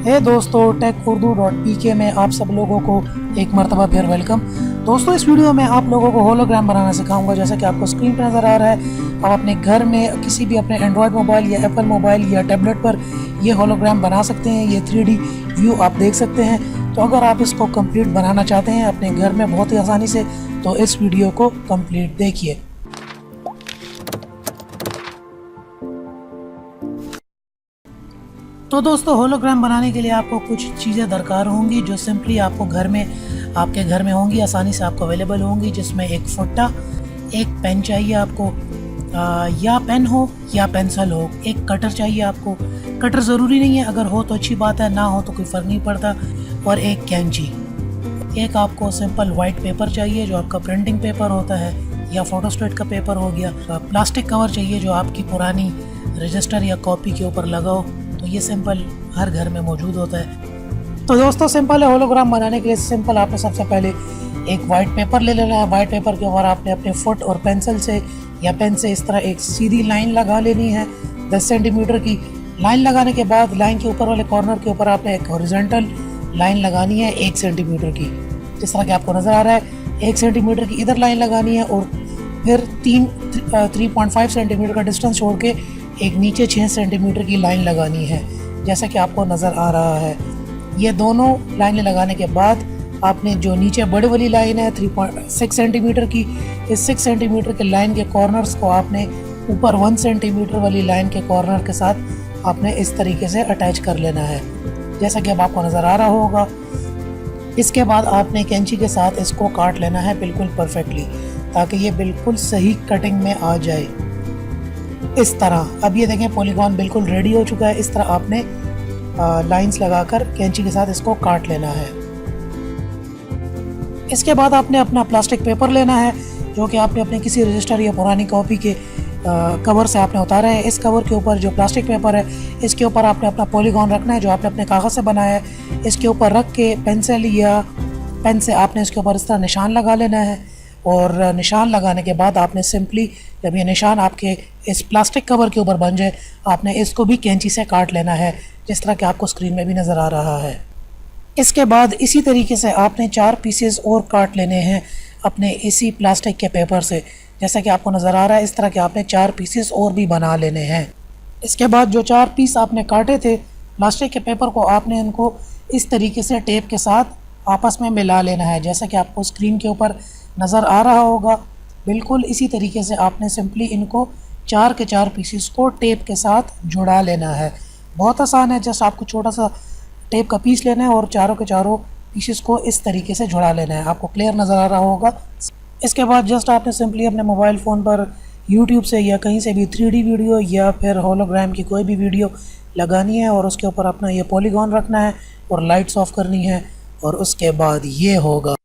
हे दोस्तों, techurdu.pk में आप सब लोगों को एक मरतबा फिर वेलकम। दोस्तों, इस वीडियो में आप लोगों को होलोग्राम बनाना सिखाऊंगा। जैसा कि आपको स्क्रीन पर नज़र आ रहा है, आप अपने घर में किसी भी अपने एंड्रॉयड मोबाइल या एप्पल मोबाइल या टैबलेट पर ये होलोग्राम बना सकते हैं। ये 3D व्यू आप देख सकते हैं। तो अगर आप इसको कंप्लीट बनाना चाहते हैं अपने घर में बहुत ही आसानी से, तो इस वीडियो को कंप्लीट देखिए। तो दोस्तों, होलोग्राम बनाने के लिए आपको कुछ चीज़ें दरकार होंगी जो सिंपली आपको आपके घर में होंगी, आसानी से आपको अवेलेबल होंगी। जिसमें एक फुट्टा, एक पेन चाहिए आपको, या पेन हो या पेंसिल हो। एक कटर चाहिए आपको, कटर ज़रूरी नहीं है, अगर हो तो अच्छी बात है, ना हो तो कोई फ़र्क नहीं पड़ता। और एक कैंची। एक आपको सिंपल वाइट पेपर चाहिए जो आपका प्रिंटिंग पेपर होता है या फोटोस्टेट का पेपर हो गया। प्लास्टिक कवर चाहिए जो आपकी पुरानी रजिस्टर या कॉपी के ऊपर लगाओ। तो ये सिंपल हर घर में मौजूद होता है। तो दोस्तों, सिंपल है होलोग्राम बनाने के लिए सिंपल आपने सबसे पहले एक वाइट पेपर ले लेना है। वाइट पेपर के ऊपर आपने अपने फुट और पेंसिल से या पेन से इस तरह एक सीधी लाइन लगा लेनी है 10 सेंटीमीटर की। लाइन लगाने के बाद लाइन के ऊपर वाले कॉर्नर के ऊपर आपने एक हॉरिजॉन्टल लाइन लगानी है 1 सेंटीमीटर की, जिस तरह कि आपको नज़र आ रहा है। 1 सेंटीमीटर की इधर लाइन लगानी है और फिर 3.5 सेंटीमीटर का डिस्टेंस छोड़ के एक नीचे 6 सेंटीमीटर की लाइन लगानी है, जैसा कि आपको नज़र आ रहा है। ये दोनों लाइनें लगाने के बाद आपने जो नीचे बड़ी वाली लाइन है 3.6 सेंटीमीटर की, इस 6 सेंटीमीटर के लाइन के कॉर्नर्स को आपने ऊपर 1 सेंटीमीटर वाली लाइन के कॉर्नर के साथ आपने इस तरीके से अटैच कर लेना है, जैसा कि अब आपको नज़र आ रहा होगा। इसके बाद आपने कैंची के साथ इसको काट लेना है बिल्कुल परफेक्टली, ताकि ये बिल्कुल सही कटिंग में आ जाए इस तरह। अब ये देखें, पॉलीगॉन बिल्कुल रेडी हो चुका है। इस तरह आपने लाइंस लगाकर कैंची के साथ इसको काट लेना है। इसके बाद आपने अपना प्लास्टिक पेपर लेना है जो कि आपने अपने किसी रजिस्टर या पुरानी कॉपी के कवर से आपने उतारा है। इस कवर के ऊपर जो प्लास्टिक पेपर है, इसके ऊपर आपने अपना पॉलीगॉन रखना है जो आपने अपने कागज़ से बनाया है। इसके ऊपर रख के पेंसिल या पेन से आपने इसके ऊपर इस तरह निशान लगा लेना है। और निशान लगाने के बाद आपने सिंपली, जब ये निशान आपके इस प्लास्टिक कवर के ऊपर बन जाए, आपने इसको भी कैंची से काट लेना है, जिस तरह कि आपको स्क्रीन में भी नज़र आ रहा है। इसके बाद इसी तरीके से आपने 4 पीसेस और काट लेने हैं अपने इसी प्लास्टिक के पेपर से, जैसा कि आपको नज़र आ रहा है। इस तरह के आपने 4 पीसेस और भी बना लेने हैं। इसके बाद जो 4 पीस आपने काटे थे प्लास्टिक के पेपर को, आपने इनको इस तरीके से टेप के साथ आपस में मिला लेना है, जैसा कि आपको स्क्रीन के ऊपर नज़र आ रहा होगा। बिल्कुल इसी तरीके से आपने सिंपली इनको 4 के 4 पीसेस को टेप के साथ जुड़ा लेना है। बहुत आसान है, जस्ट आपको छोटा सा टेप का पीस लेना है और चारों के चारों पीसेस को इस तरीके से जुड़ा लेना है। आपको क्लियर नज़र आ रहा होगा। इसके बाद जस्ट आपने सिंपली अपने मोबाइल फ़ोन पर यूट्यूब से या कहीं से भी 3D वीडियो या फिर होलोग्राम की कोई भी वीडियो लगानी है और उसके ऊपर अपना ये पॉलीगॉन रखना है और लाइट्स ऑफ करनी है, और उसके बाद ये होगा।